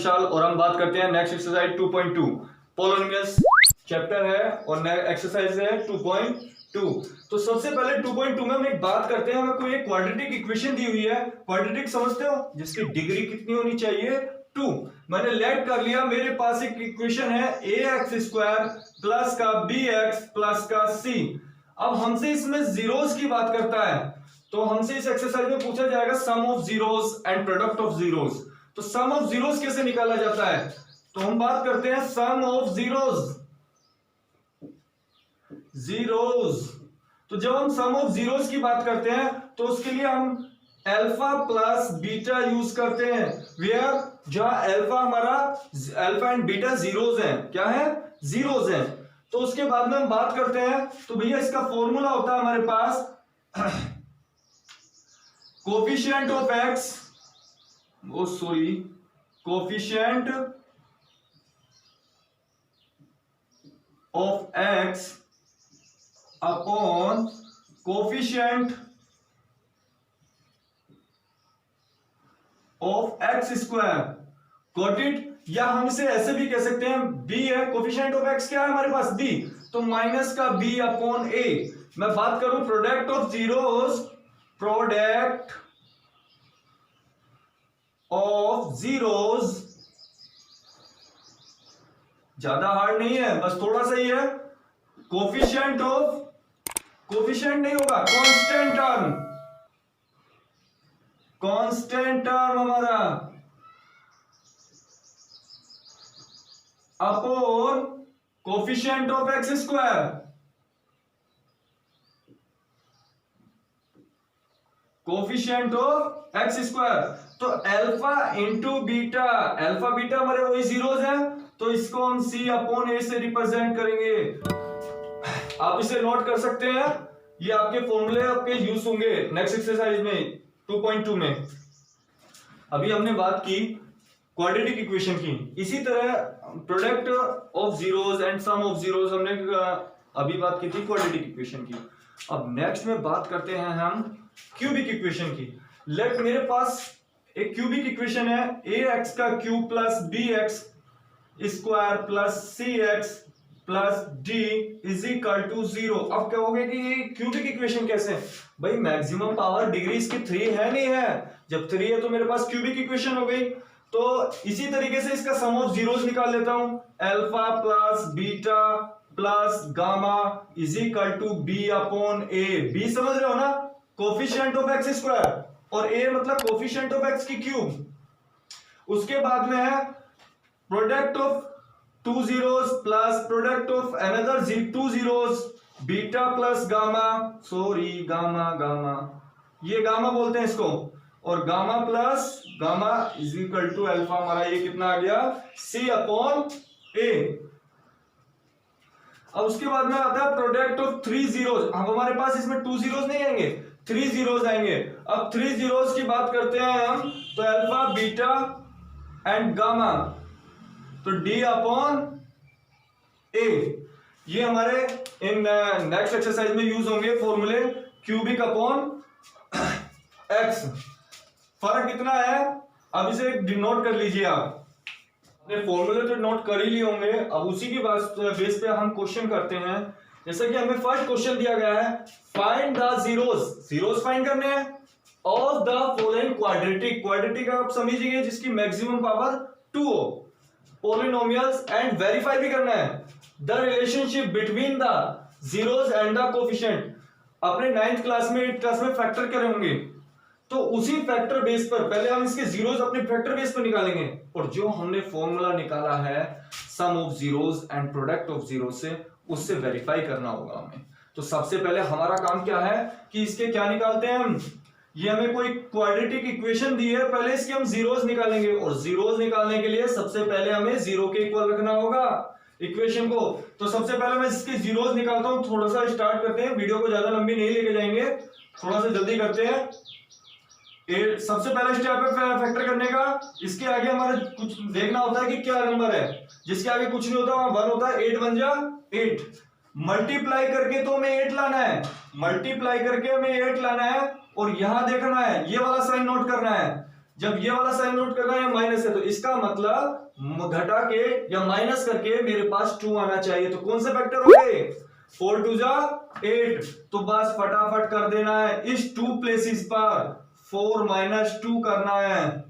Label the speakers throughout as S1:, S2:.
S1: विशाल और हम बात करते हैं नेक्स्ट एक्सरसाइज 2.2 पॉलिनोमियल्स चैप्टर है और एक्सरसाइज है 2.2। तो सबसे पहले 2.2 में हम एक बात करते हैं, हमें कोई एक क्वाड्रेटिक इक्वेशन दी हुई है। क्वाड्रेटिक समझते हो, जिसकी डिग्री कितनी होनी चाहिए 2। मैंने लेट कर लिया, मेरे पास एक इक्वेशन है ax² प्लस का bx प्लस का c। अब हमसे इसमें जीरोस की बात करता है, तो हमसे इस एक्सरसाइज में पूछा जाएगा sum of zeros and product of zeros. तो सम ऑफ जीरोस कैसे निकाला जाता है, तो हम बात करते हैं सम ऑफ जीरोस। तो जब हम सम ऑफ जीरोस की बात करते हैं तो उसके लिए हम अल्फा प्लस बीटा यूज करते हैं, वेयर जहां अल्फा हमारा अल्फा एंड बीटा जीरोस हैं, क्या है जीरोस हैं। तो उसके बाद में हम बात करते हैं, तो भैया इसका फॉर्मूला होता है हमारे पास coefficient of x, coefficient of x upon coefficient of x square, got it. या हम इसे ऐसे भी कह सकते हैं, b है, कोफिशिएंट ऑफ x क्या है हमारे पास b, तो माइनस का b अपॉन a। मैं बात करूं product of zeros, product of zeros ज्यादा हार्ड नहीं है, बस थोड़ा सा ही है। कोफिशिएंट नहीं होगा, कांस्टेंट टर्म हमारा upon coefficient of x square, coefficient of x square. तो alpha into beta, alpha beta हमारे वही जीरोस हैं, तो इसको हम c अपॉन a से रिप्रेजेंट करेंगे। आप इसे नोट कर सकते हैं, ये आपके फॉर्मूले आपके यूज होंगे नेक्स्ट एक्सरसाइज में 2.2 में। अभी हमने बात की क्वाड्रेटिक इक्वेशन की, इसी तरह product of zeros and sum of zeros हमने अभी बात की थी क्वाड्रेटिक इक्वेशन की। अब नेक्स्ट में बात करते हैं हम क्यूबिक इक्वेशन की। लेट मेरे पास एक क्यूबिक इक्वेशन है ax का cube plus bx square plus cx plus d is equal to 0। अब कहोगे कि ये क्यूबिक इक्वेशन कैसे, भाई मैक्सिमम पावर डिग्री इसकी 3 है नहीं है, जब 3 है तो मेरे पास क्यूबिक इक्वेशन हो गई। तो इसी तरीके से इसका सम ऑफ जीरोस निकाल लेता हूं, alpha plus beta plus gamma is equal to b upon a। b समझ रहे हो ना, कोफिशिएंट ऑफ एक्स स्क्वायर, और a मतलब कोफिशिएंट ऑफ x की क्यूब। उसके बाद में है product of two zeros plus product of another two zeros, beta plus gamma, gamma ये गामा बोलते हैं इसको, और gamma plus gamma is equal to alpha, हमारा ये कितना आ गया c अपॉन a। अब उसके बाद में आता है प्रोडक्ट ऑफ थ्री जीरोस। अब हमारे पास इसमें टू जीरोस नहीं आएंगे, थ्री जीरोस आएंगे। अब थ्री जीरोस की बात करते हैं हम, तो अल्फा बीटा एंड गामा, तो d अपॉन a। ये हमारे इन नेक्स्ट एक्सरसाइज में यूज होंगे फॉर्मूले क्यूबिक अपॉन x। फर्क कितना है, अब इसे डिनोट कर लीजिए आप, अपने फॉर्मूले तो नोट कर ही लिए होंगे। अब उसी की बेस पे हम क्वेश्चन करते हैं। जैसे कि हमें फर्स्ट क्वेश्चन दिया गया है, फाइंड द जीरोस फाइंड करने हैं ऑफ द फॉलोइंग क्वाड्रेटिक आप समझिए जिसकी मैक्सिमम पावर 2 हो, पॉलिनोमियल्स, एंड वेरीफाई भी करना है the relationship between the zeros and the coefficient. अपने 9th क्लास में 8th क्लास में फैक्टर करे होंगे, तो उसी फैक्टर बेस पर पहले हम इसके जीरोस अपने फैक्टर बेस पर निकालेंगे, और जो हमने फॉर्मूला निकाला है sum of zeros and product of zeros से, उससे वेरीफाई करना होगा हमें। तो सबसे पहले हमारा काम क्या है कि इसके क्या निकालते हैं हम, ये हमें कोई क्वाड्रेटिक इक्वेशन दी है, पहले इसके हम जीरोस निकालेंगे, और जीरोस निकालने के लिए सबसे पहले हमें जीरो के इक्वल रखना होगा इक्वेशन को। तो सबसे पहले मैं इसके जीरोस निकालता हूं, थोड़ा सा स्टार्ट करते हैं, वीडियो को ज्यादा लंबी नहीं लेके जाएंगे, थोड़ा सा जल्दी करते हैं। सबसे पहला स्टेप है फैक्टर करने का, इसके आगे हमारा कुछ देखना होता है कि क्या नंबर है, जिसके आगे कुछ नहीं होता वहां 1 होता है, 8 बन जा 8। मल्टीप्लाई करके तो हमें 8 लाना है, मल्टीप्लाई करके हमें 8 लाना है, और यहां देखना है, ये वाला साइन नोट करना है, जब ये वाला साइन नोट करना है माइनस है, तो इसका मतलब घटा के या माइनस करके मेरे पास 2 आना चाहिए। तो कौन से फैक्टर हो गए? 4 2 जा 8। तो बस फटाफट कर देना है इस 2 प्लेसेस पर 4 - 2 करना है।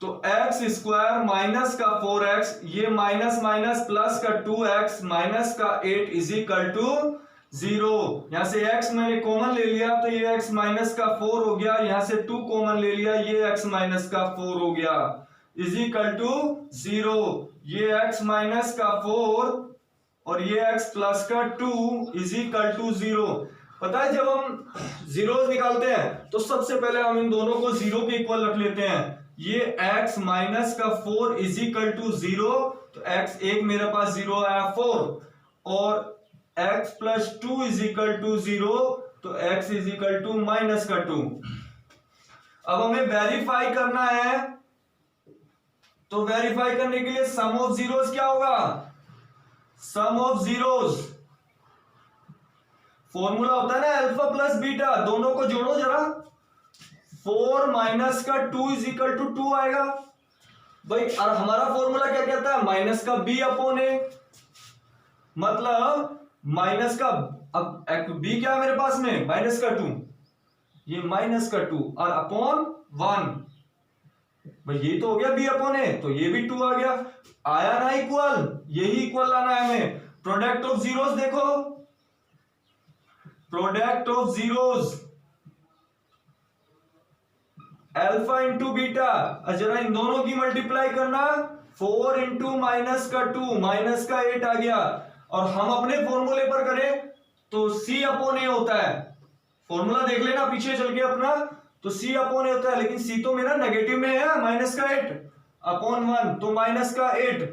S1: तो x स्क्वायर माइनस का 4x, ये माइनस माइनस प्लस का 2x माइनस का 8 इज इक्वल टू 0। यहां से x मैंने कॉमन ले लिया तो ये x माइनस का 4 हो गया, यहां से 2 कॉमन ले लिया, ये x माइनस का 4 हो गया इज इक्वल टू 0। ये x माइनस का 4 और ये x प्लस का 2 इज इक्वल टू 0। पता है जब हम जीरोस निकालते हैं तो सबसे पहले हम इन दोनों को 0 के इक्वल रख लेते हैं। ये x माइनस का 4 इज इक्वल टू 0, तो x एक मेरे पास 0 आया 4, और x plus 2 is equal to 0, तो x is equal to minus का 2। अब हमें वेरीफाई करना है, तो वेरीफाई करने के लिए सम ऑफ जीरोस क्या होगा? सम ऑफ जीरोस फॉर्मूला होता है ना अल्फा प्लस बीटा, दोनों को जोड़ो जरा। 4 माइनस का 2 इज इक्वल टू 2 आएगा भाई। और हमारा फॉर्मूला क्या कहता है? माइनस का b अपॉन a, मतलब माइनस का, अब b क्या है मेरे पास में? माइनस का 2, ये माइनस का 2 और अपॉन 1 भाई, ये तो हो गया b अपॉन a, तो ये भी 2 आ गया। आया ना इक्वल? यही इक्वल लाना है हमें। प्रोडक्ट ऑफ जीरोस देखो, product of zeros alpha into beta, जरा इन दोनों की मल्टीप्लाई करना। 4 इंटू माइनस का 2 माइनस का 8 आ गया, और हम अपने फॉर्मूले पर करें तो c अपॉन a होता है। फॉर्मूला देख लेना पीछे चल के अपना, तो c अपॉन a होता है, लेकिन c तो मेरा नेगेटिव में है, माइनस का 8 अपॉन 1, तो माइनस का 8।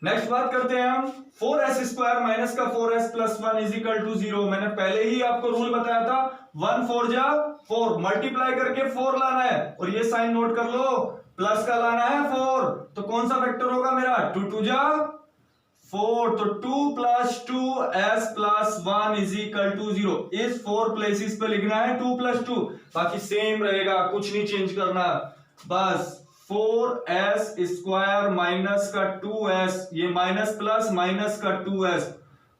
S1: नेक्स्ट बात करते हैं हम 4s स्क्वायर माइनस का 4s plus 1 is equal to 0। मैंने पहले ही आपको रूल बताया था, 1 4 जा 4, मल्टीप्लाई करके 4 लाना है, और ये साइन नोट कर लो, प्लस का लाना है 4, तो कौन सा वेक्टर होगा मेरा? 2 2 जा 4, तो 2 plus 2s plus 1 is equal to 0। इस 4 प्लेसेस पे लिखना है 2 प्लस 2, बाकी सेम रहेगा, कुछ नहीं चेंज करना। बस 4s स्क्वायर माइनस का 2s, ये माइनस प्लस माइनस का 2s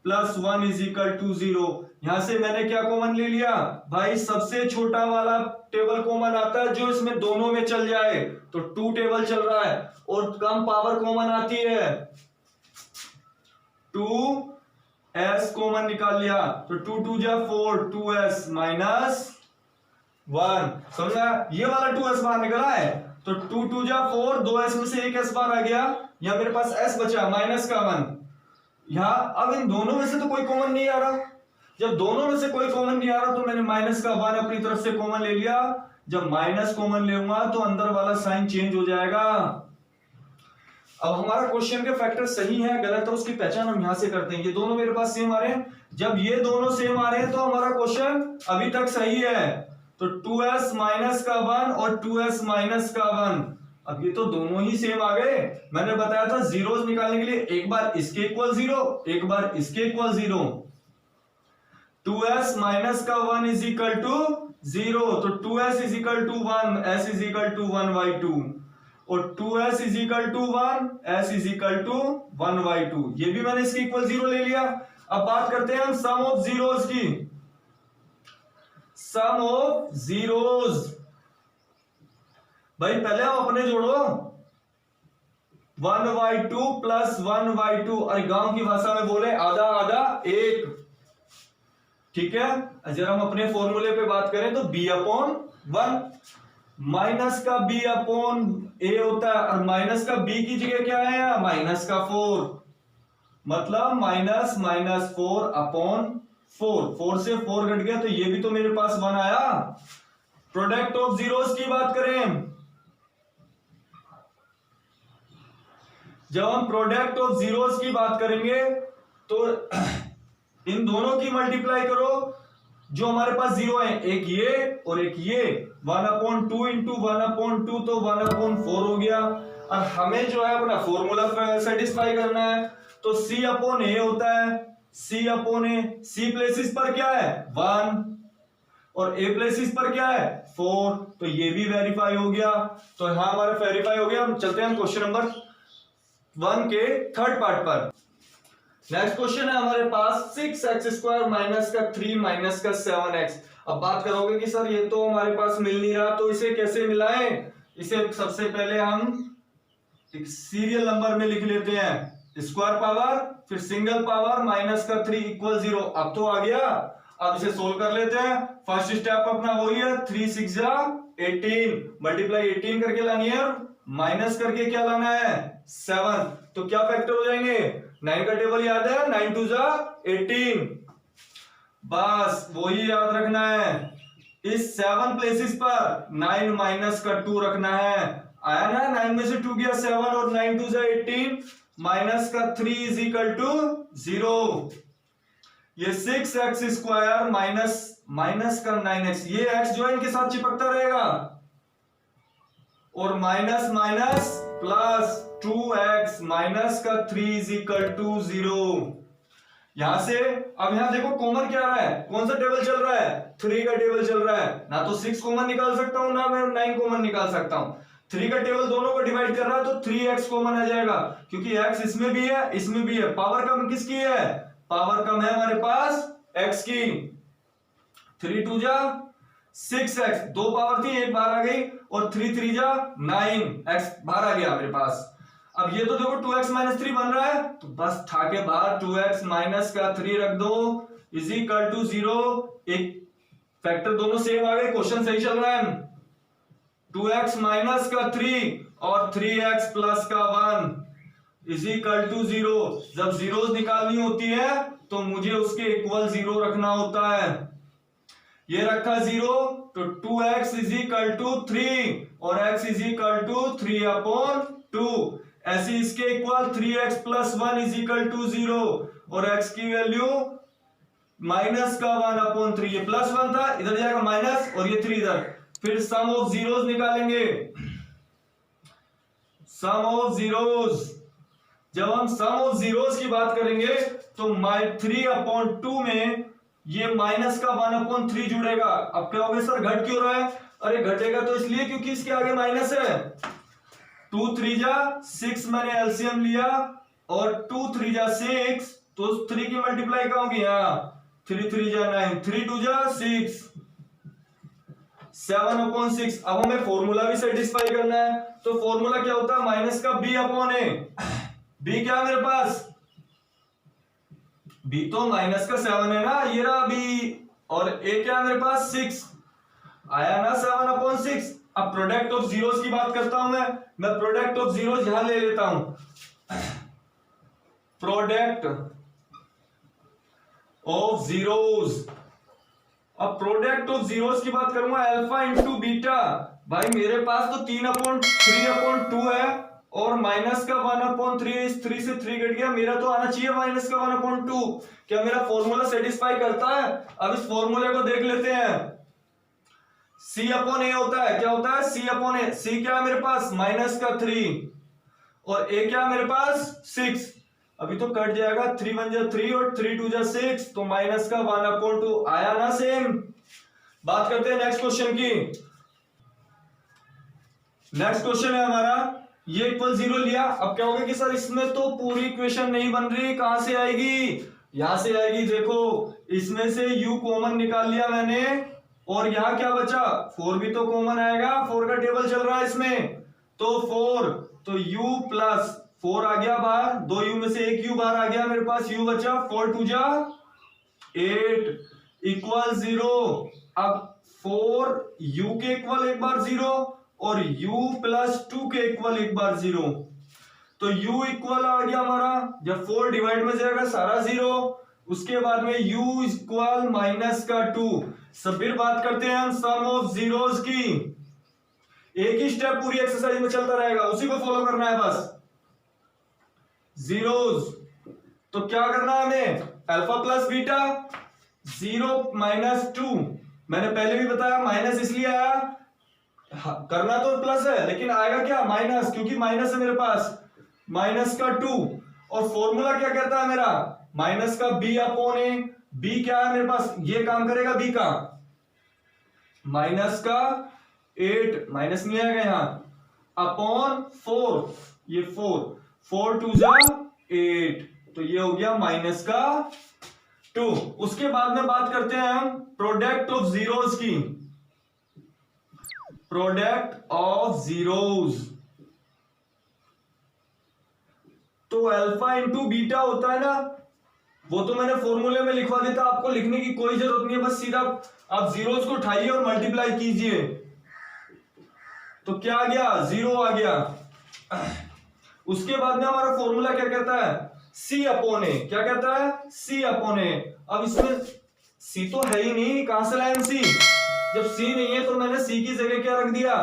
S1: plus 1 is equal to 0। यहां से मैंने क्या कॉमन ले लिया भाई? सबसे छोटा वाला टेबल कॉमन आता है जो इसमें दोनों में चल जाए, तो 2 टेबल चल रहा है, और कम पावर कॉमन आती है 2s कॉमन निकाल लिया, तो 2 2 जा 4, 2s माइनस 1, समझा? ये वाला 2s बाहर निकला है, तो 2 2 जा 4, 2s में से एक s बाहर आ गया, यहां मेरे पास s बचा माइनस का 1। यहां अब इन दोनों में से तो कोई कॉमन नहीं आ रहा, जब दोनों में से कोई कॉमन नहीं आ रहा तो मैंने माइनस का 1 अपनी तरफ से कॉमन ले लिया। जब माइनस कॉमन लेऊंगा तो अंदर वाला साइन चेंज हो जाएगा। अब हमारा क्वेश्चन के फैक्टर सही है गलत है उसकी पहचान हम यहां से करते हैं। ये दोनों मेरे पास सेम आ रहे हैं, जब ये दोनों सेम आ रहे हैं तो हमारा क्वेश्चन अभी तक सही है। तो 2s माइनस का 1 और 2s माइनस का 1, अब ये तो दोनों ही सेम आ गए। मैंने बताया था जीरोस निकालने के लिए एक बार इसके इक्वल 0, एक बार इसके इक्वल 0। 2s माइनस का 1 इज इक्वल टू 0, तो 2s is equal to 1, s is equal to 1/2, और 2s is equal to 1, s is equal to 1/2। ये भी मैंने इसके इक्वल 0 ले लिया। अब बात करते हैं हम सम ऑफ जीरोस की। सम ऑफ जीरोस भाई पहले हम अपने जोड़ो, 1/2 प्लस 1/2, अरे गांव की भाषा में बोले आधा आधा 1, ठीक है। जरा हम अपने फॉर्मूले पे बात करें तो b अपॉन 1, माइनस का b अपॉन a होता है, और माइनस का b की जगह क्या है? माइनस का 4, मतलब माइनस माइनस 4 अपॉन 4 से 4 घट गया, तो ये भी तो मेरे पास 1 आया। प्रोडक्ट ऑफ जीरोस की बात करें, जब हम प्रोडक्ट ऑफ जीरोस की बात करेंगे तो इन दोनों की मल्टीप्लाई करो, जो हमारे पास 0 है, एक ये और एक ये, 1/2 इंटू 1/2, तो 1/4 हो गया। और हमें जो है अपना फॉर्मूला सेटिस्फाई करना है, तो c अपॉन a होता है, c upon a, c places पर क्या है? 1, और ए प्लेसेस पर क्या है 4, तो ये भी वेरीफाई हो गया। तो यहां हमारा वेरीफाई हो गया। हम चलते हैं क्वेश्चन नंबर 1 के थर्ड पार्ट पर। नेक्स्ट क्वेश्चन है हमारे पास 6x² माइनस का 3 माइनस का 7x। अब बात करोगे कि सर ये तो हमारे पास मिल नहीं रहा, तो इसे कैसे मिलाएं? इसे सबसे पहले हम एक सीरियल नंबर में लिख लेते हैं, स्क्वायर पावर फिर सिंगल पावर माइनस का 3 इक्वल 0। अब तो आ गया। अब इसे सोल्व कर लेते हैं। फर्स्ट स्टेप अपना वही है, 3 6 जा 18, मल्टीप्लाई 18 करके लानी है और माइनस करके क्या लाना है 7। तो क्या फैक्टर हो जाएंगे? 9 का टेबल याद है, 9 2 जा 18। बस वही याद रखना है। इस 7 प्लेसेस पर 9 माइनस का 2 रखना है। आया ना, 9 में से 2 गया 7 और 9 2 जा 18 माइनस का 3 इज इक्वल टू 0। ये 6x² माइनस का 9x, ये x जो है इनके साथ चिपकता रहेगा और minus minus plus 2x minus का 3 इज इक्वल टू 0। यहां से अब यहां देखो कॉमन क्या रहा है, कौन सा टेबल चल रहा है 3 का टेबल चल रहा है। ना तो 6 कॉमन निकाल सकता हूं ना मैं 9 कॉमन निकाल सकता हूं। 3 का टेबल दोनों को डिवाइड कर रहा है तो 3x कॉमन आ जाएगा, क्योंकि x इसमें भी है इसमें भी है। पावर कम किसकी है? पावर कम है हमारे पास x की। 3 2 जा 6x, 2 पावर थी 1 बाहर आ गई और 3 3 जा 9, x बाहर आ गया मेरे पास। अब ये तो देखो 2x माइनस 3 बन रहा है, तो बस ठाके बाहर 2x माइनस का 3 रख दो इज इक्वल टू 0। एक फैक्टर दोनों सेम आ गए, क्वेश्चन सही चल रहा है। 2x माइनस का 3 और 3x प्लस का 1 इज इक्वल टू 0। जब जीरोस निकालनी होती है तो मुझे उसके इक्वल 0 रखना होता है। ये रखा 0 तो 2x इज इक्वल टू 3 और x इज इक्वल टू 3/2। ऐसे इसके equal 3x plus 1 is equal to 0 और x की वैल्यू माइनस का 1/3। ये प्लस 1 था, इधर जाएगा माइनस और ये 3 इधर। फिर सम ऑफ जीरोस निकालेंगे। सम ऑफ जीरोस, जब हम सम ऑफ जीरोस की बात करेंगे तो 3/2 में ये माइनस का 1/3 जुड़ेगा। अब क्या होगा सर घट क्यों रहा है? अरे घटेगा तो इसलिए क्योंकि इसके आगे माइनस है। 2 3 जा 6 मैंने एलसीएम लिया और 2 3 जा 6, तो 3 की मल्टीप्लाई कहाँ होगी? यहाँ 3 3 जा 9, 3 2 जा 6, 7/6। अब हमें फॉर्मूला भी सेटिस्फाई करना है, तो फॉर्मूला क्या होता है? माइनस का b/a। b क्या है मेरे पास? b तो माइनस का 7 है ना, ये रहा b। और a क्या है मेरे पास? 6 आया ना 7/6। अब प्रोडक्ट ऑफ जीरोस की बात करता हूं मैं प्रोडक्ट ऑफ जीरोस यहां ले लेता हूं। प्रोडक्ट ऑफ जीरोस, अब प्रोडक्ट ऑफ जीरोस की बात करूंगा अल्फा इंटू बीटा। भाई मेरे पास तो 3/3/2 है और माइनस का 1/3, इस 3 से 3 कट गया, मेरा तो आना चाहिए माइनस का 1/2। क्या मेरा फॉर्मूला सेटिस्फाई करता है? अब इस फॉर्मूले को देख लेते हैं। C/A होता है, क्या होता है? C/A। C क्या है मेरे पास? माइनस का 3 और A क्या है मेरे पास? 6। अभी तो कट जाएगा, 3 1 जा 3 और 3 2 जा 6, तो माइनस का 1/2 आया ना सेम। बात करते हैं नेक्स्ट क्वेश्चन की। नेक्स्ट क्वेश्चन है हमारा, ये इक्वल 0 लिया। अब क्या होगा कि सर इसमें तो पूरी इक्वेशन नहीं बन रही, कहां से आएगी? यहां से आएगी। देखो इसमें से u कॉमन निकाल लिया मैंने और यहां क्या बचा? 4 भी तो कॉमन आएगा, 4 का टेबल चल रहा है इसमें, तो 4, तो u प्लस 4 आ गया बाहर, 2 u में से 1 u बाहर आ गया, मेरे पास u बचा 4 2 जा 8 इक्वल 0। अब 4 u के इक्वल एक बार 0 और u प्लस 2 के इक्वल एक बार 0, तो u इक्वल आ गया हमारा, जब 4 डिवाइड में जाएगा सारा 0, उसके बाद में u इक्वल माइनस का 2। सब फिर बात करते हैं हम सम ऑफ जीरोस की। एक ही स्टेप पूरी एक्सरसाइज में चलता रहेगा, उसी को फॉलो करना है बस। जीरोस तो क्या करना है हमें? Alpha plus beta 0 minus 2। मैंने पहले भी बताया माइनस इसलिए आया, करना तो प्लस है लेकिन आएगा क्या? माइनस, क्योंकि माइनस है मेरे पास, माइनस का 2। और फॉर्मूला क्या कहता है मेरा? माइनस का b/a। b क्या है मेरे पास? ये काम करेगा b का, माइनस का 8 माइनस नहीं आएगा यहां अपॉन 4, ये 4 2 जा 8, तो ये हो गया माइनस का 2। उसके बाद में बात करते हैं हम प्रोडक्ट ऑफ जीरोस की। प्रोडक्ट ऑफ जीरोस, तो अल्फा इंटू बीटा होता है ना, वो तो मैंने फॉर्मूले में लिखवा दिया था, आपको लिखने की कोई जरूरत नहीं है, बस सीधा आप जीरोस को उठाइए और मल्टीप्लाई कीजिए। तो क्या आ गया, 0 आ गया। उसके बाद में हमारा फॉर्मूला क्या कहता है, C अपॉन ए। क्या कहता है, C अपॉन ए। अब इसमें C तो है ही नहीं, कहां से लाए हम C? जब C नहीं है तो मैंने C की जगह क्या रख दिया,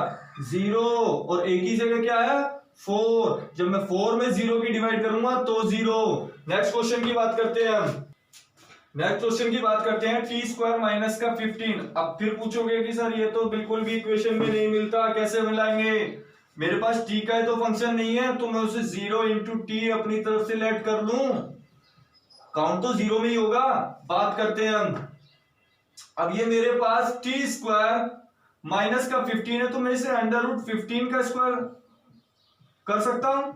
S1: 0, और A की जगह क्या है, 4। जब मैं 4 में 0 की डिवाइड करूंगा तो 0। नेक्स्ट क्वेश्चन की बात करते हैं हम। नेक्स्ट क्वेश्चन की बात करते हैं टी स्क्वायर माइनस का 15। अब फिर पूछोगे कि सर ये तो बिल्कुल भी इक्वेशन में नहीं मिलता, कैसे मिलाएंगे? मेरे पास टी का तो फंक्शन नहीं है, तो मैं उसे 0 इंटू टी अपनी तरफ से लेट कर लूं, काउंट तो 0 में ही होगा। बात करते हैं हम। अब ये मेरे पास टी स्क्वायर माइनस का 15 है, तो मैं इसे अंडर रूट 15 का स्क्वायर कर सकता हूं,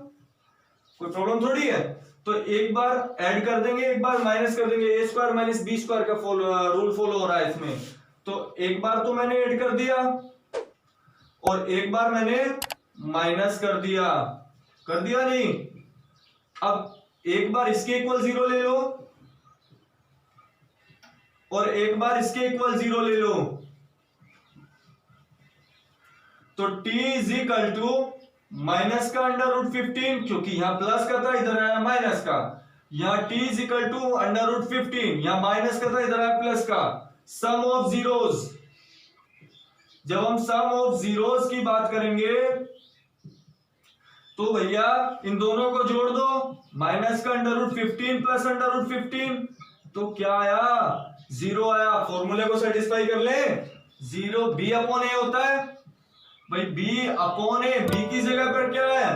S1: कोई प्रॉब्लम थोड़ी है। तो एक बार ऐड कर देंगे, एक बार माइनस कर देंगे, ए स्क्वायर माइनस बी स्क्वायर का रूल फॉलो हो रहा है इसमें। तो एक बार तो मैंने ऐड कर दिया और एक बार मैंने माइनस कर दिया नहीं। अब एक बार इसके इक्वल 0 ले लो और एक बार इसके इक्वल 0 ले लो, तो t is equal to minus का अंडर रूट 15, क्योंकि यहां प्लस का था इधर आया माइनस का, यहां t is equal to under root 15, यहां माइनस का था इधर आया प्लस का, सम ऑफ जीरोस। जब हम सम ऑफ जीरोस की बात करेंगे तो भैया इन दोनों को जोड़ दो, माइनस का under root 15 plus under root 15, तो क्या आया, 0 आया। फॉर्मूले को सेटिस्फाई कर ले, 0 b अपॉन ए होता है भाई, b अपॉन ए, b की जगह पर क्या है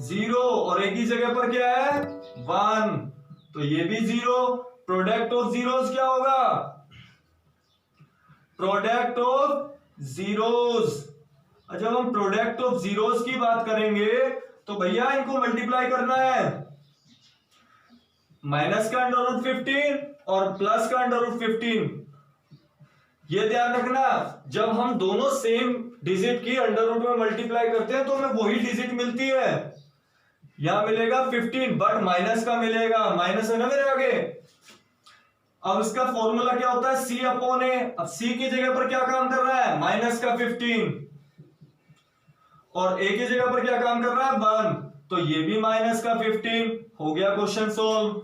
S1: 0 और a की जगह पर क्या है 1, तो ये भी 0। प्रोडक्ट ऑफ जीरोस क्या होगा, प्रोडक्ट ऑफ जीरोस। जब हम प्रोडक्ट ऑफ जीरोस की बात करेंगे तो भैया इनको मल्टीप्लाई करना है, माइनस का अंडर रूट 15 और प्लस का अंडर रूट 15। ये ध्यान रखना, जब हम दोनों सेम डिजिट की अंडर रूट में मल्टीप्लाई करते हैं तो हमें वही डिजिट मिलती है। यहां मिलेगा 15 बट माइनस का मिलेगा, माइनस है ना मेरे आगे। अब इसका फॉर्मूला क्या होता है, c अपॉन ए। अब c की जगह पर क्या काम कर रहा है, माइनस का 15, और a की जगह पर क्या काम कर रहा है 1, तो ये भी माइनस का 15। हो गया क्वेश्चन सोल्व।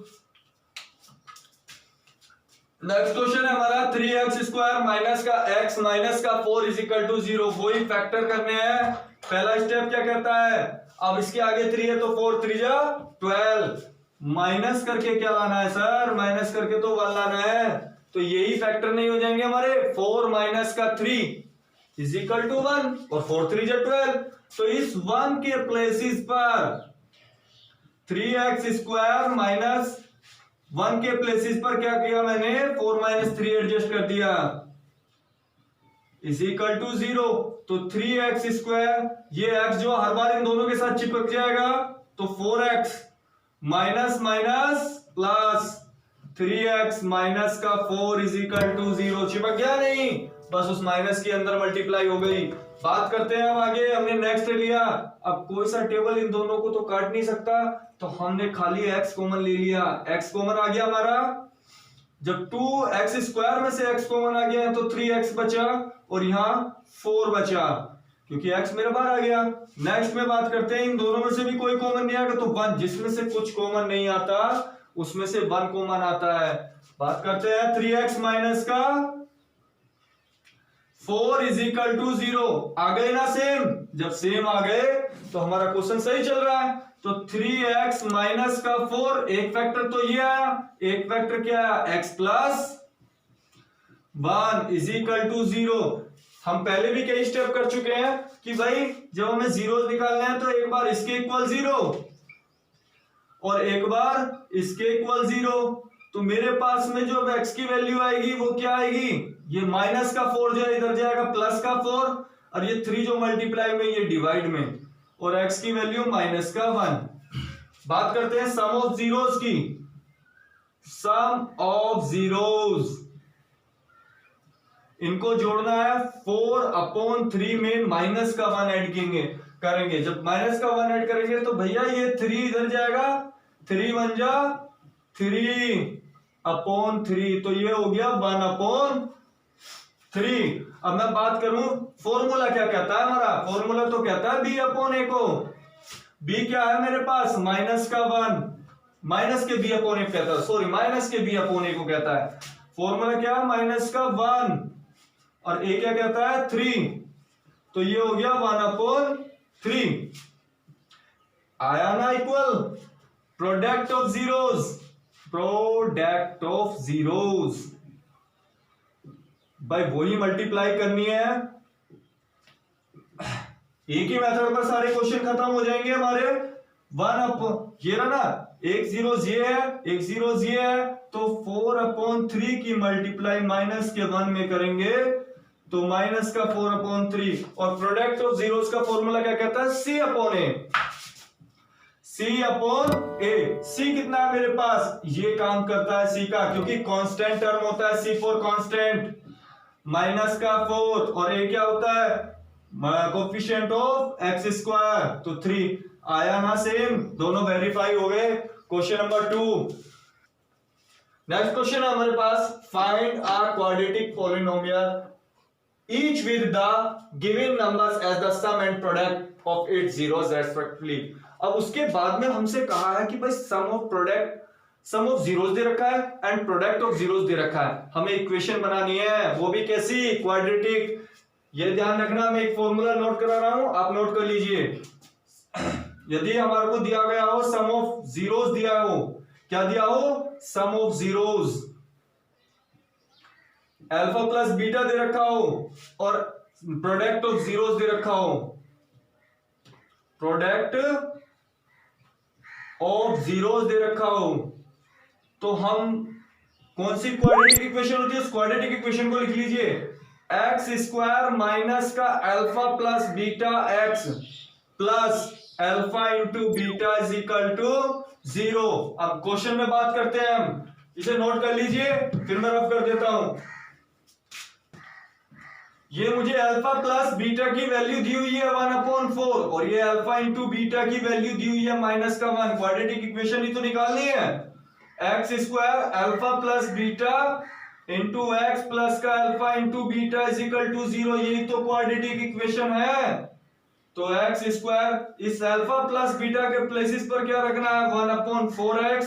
S1: नेक्स्ट क्वेश्चन है हमारा 3x स्क्वायर माइनस का x माइनस का 4 इज इक्वल टू 0। वही फैक्टर करने हैं। पहला स्टेप क्या कहता है, अब इसके आगे 3 है तो 4 3 जा 12, माइनस करके क्या लाना है सर, माइनस करके तो 1 लाना है, तो यही फैक्टर नहीं हो जाएंगे हमारे। 4 माइनस का 3 इज इक्वल टू 1 और 4 3 जा 12, तो इस 1 के प्लेसेस पर 3x स्क्वायर माइनस 1 के प्लेसेस पर क्या किया मैंने, 4 माइनस 3 एडजस्ट कर दिया, इज इक्वल टू 0। तो 3x स्क्वायर, ये x जो हर बार इन दोनों के साथ चिपक जाएगा, तो 4x minus minus plus 3x minus का 4 इज इक्वल टू 0। चिपक गया नहीं, बस उस माइनस के अंदर मल्टीप्लाई हो गई। बात करते हैं हम आगे, हमने नेक्स्ट लिया। अब कोई सा टेबल इन दोनों को तो काट नहीं सकता, तो हमने खाली x कॉमन ले लिया, x कॉमन आ गया हमारा। जब 2x स्क्वायर में से x कॉमन आ गया तो 3x बचा और यहां 4 बचा, क्योंकि x मेरे बाहर आ गया। नेक्स्ट में बात करते हैं, इन दोनों में से भी कोई कॉमन नहीं आएगा तो 1, जिसमें से कुछ कॉमन नहीं आता उसमें से 1 कॉमन आता है। बात करते हैं 3x माइनस का 4 इज इक्वल टू 0। आ गए ना सेम, जब सेम आ गए तो हमारा क्वेश्चन सही चल रहा है। तो 3x माइनस का 4, एक फैक्टर तो ये आया, एक फैक्टर क्या आया x plus 1 is equal to 0। हम पहले भी कई स्टेप कर चुके हैं कि भाई जब हमें जीरो निकालना है तो एक बार इसके इक्वल 0 और एक बार इसके इक्वल 0, तो मेरे पास में जो x की वैल्यू आएगी वो क्या आएगी, ये माइनस का 4 जो है इधर जाएगा प्लस का 4, और ये 3 जो मल्टीप्लाई में ये डिवाइड में, और x की वैल्यू माइनस का 1। बात करते हैं सम ऑफ जीरोस की। सम ऑफ जीरोस, इनको जोड़ना है 4/3 में माइनस का 1 ऐड करेंगे। जब माइनस का 1 ऐड करेंगे तो भैया ये 3 इधर जाएगा, 3 1 जा 3/3, तो ये हो गया 1/3। अब मैं बात करूं फॉर्मूला क्या कहता है, हमारा फॉर्मूला तो कहता है b/a को। b क्या है मेरे पास, माइनस का 1, माइनस के b/a कहता है, सॉरी माइनस के b/a को कहता है। फॉर्मूला क्या है, माइनस का 1, और a क्या कहता है 3, तो ये हो गया 1/3। आया ना equal. Product of zeros, product of zeros भाई वही मल्टीप्लाई करनी है। एक ही मेथड पर सारे क्वेश्चन खत्म हो जाएंगे हमारे। 1 ये रहा ना, एक जीरोस ये है, एक जीरोस ये है, तो 4/3 की मल्टीप्लाई माइनस के 1 में करेंगे तो माइनस का 4/3। और प्रोडक्ट ऑफ जीरोस का फॉर्मूला क्या कहता है, c/a। c/a, c कितना है मेरे पास, ये काम करता है c का, क्योंकि कांस्टेंट टर्म होता है c फॉर कांस्टेंट, माइनस का 4, और a क्या होता है, कोफिशिएंट ऑफ x², तो 3। आया ना सेम, दोनों वेरीफाई हो गए। Question number 2। नेक्स्ट क्वेश्चन है हमारे पास, find a quadratic polynomial each with the given numbers as the sum and product of its zeros respectively। अब उसके बाद में हमसे कहा है कि भाई सम ऑफ जीरोस दे रखा है एंड प्रोडक्ट ऑफ जीरोस दे रखा है, हमें इक्वेशन बनानी है, वो भी कैसी, क्वाड्रेटिक। ये ध्यान रखना, मैं एक फॉर्मूला नोट करा रहा हूं, आप नोट कर लीजिए। यदि हमारे को दिया गया हो सम ऑफ जीरोस, दिया हो, क्या दिया हो, sum of zeros, alpha plus beta दे रखा हो, और प्रोडक्ट ऑफ जीरोस दे रखा हो, प्रोडक्ट ऑफ जीरोस दे रखा हो, तो हम कौन सी क्वाड्रेटिक इक्वेशन होती है, उस क्वाड्रेटिक इक्वेशन को लिख लीजिए, x² माइनस का alpha plus beta x plus alpha into beta is equal to 0। अब क्वेश्चन में बात करते हैं हम, इसे नोट कर लीजिए, फिर मैं रफ कर देता हूं। ये मुझे अल्फा प्लस बीटा की वैल्यू दी हुई है 1/4, और ये अल्फा इंटू बीटा की वैल्यू दी हुई है माइनस का 1। क्वाड्रेटिक इक्वेशन ही तो निकालनी है, x² alpha plus beta into x plus का alpha into beta is equal to 0, यही तो क्वाड्रेटिक इक्वेशन है। तो x², इस अल्फा प्लस बीटा के प्लेसेस पर क्या रखना है, 1/4x,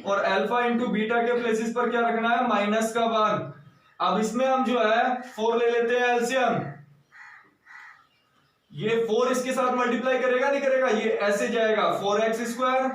S1: और अल्फा इंटू बीटा के प्लेसेस पर क्या रखना है, माइनस का 1। अब इसमें हम जो है 4 ले लेते हैं एलसीएम। ये 4 इसके साथ मल्टीप्लाई करेगा, नहीं करेगा, ये ऐसे जाएगा 4x²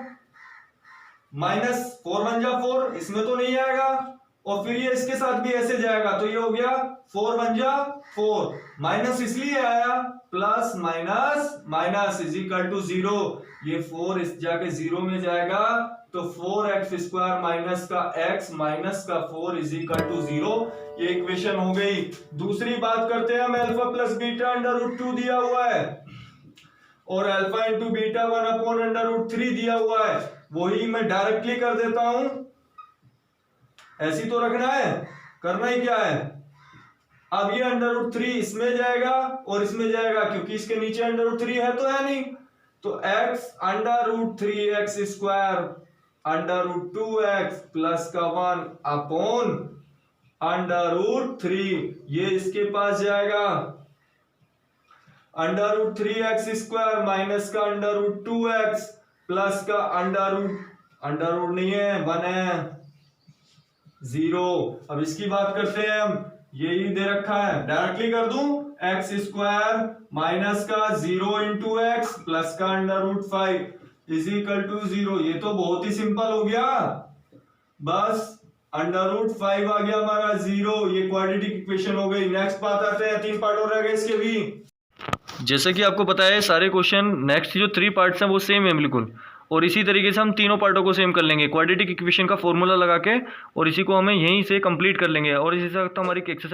S1: माइनस 4 1 जा 4, इसमें तो नहीं आएगा, और फिर ये इसके साथ भी ऐसे जाएगा, तो ये हो गया 4 1 जा 4, माइनस इसलिए आया, plus minus minus is equal to 0। ये 4 इस जाके 0 में जाएगा, तो 4x² माइनस का x माइनस का 4 इज इक्वल टू 0। ये इक्वेशन हो गई। दूसरी बात करते हैं हम, अल्फा प्लस बीटा √2 दिया हुआ है, और अल्फा इंटू बीटा 1/√3 दिया हुआ है, वही मैं डायरेक्टली कर देता हूं। ऐसी तो रखना है, करना ही क्या है, अब ये √3 इसमें जाएगा और इसमें जाएगा, क्योंकि इसके नीचे √3 है तो है नहीं, तो x √3x² √2x प्लस का 1/√3, ये इसके पास जाएगा, √3x² माइनस का √2x प्लस का अंडर नहीं है, 1 है, 0। अब इसकी बात करते हैं हम, यही दे रखा है, डायरेक्टली कर दूं, x² माइनस का 0 इंटू एक्स प्लस का √5 इज इक्वल टू 0। ये तो बहुत ही सिंपल हो गया, बस √5 आ गया हमारा 0। ये क्वाड्रेटिक इक्वेशन हो गई। नेक्स्ट बात आते हैं, 3 पार्ट हो रह गए इसके भी।
S2: जैसे कि आपको पता है सारे क्वेश्चन नेक्स्ट जो 3 पार्ट्स हैं वो सेम है बिल्कुल, और इसी तरीके से हम तीनों पार्टों को सेम कर लेंगे क्वाड्रेटिक इक्वेशन का फॉर्मूला लगा के, और इसी को हमें यहीं से कंप्लीट कर लेंगे। और इसी से हमारी एक्सरसाइज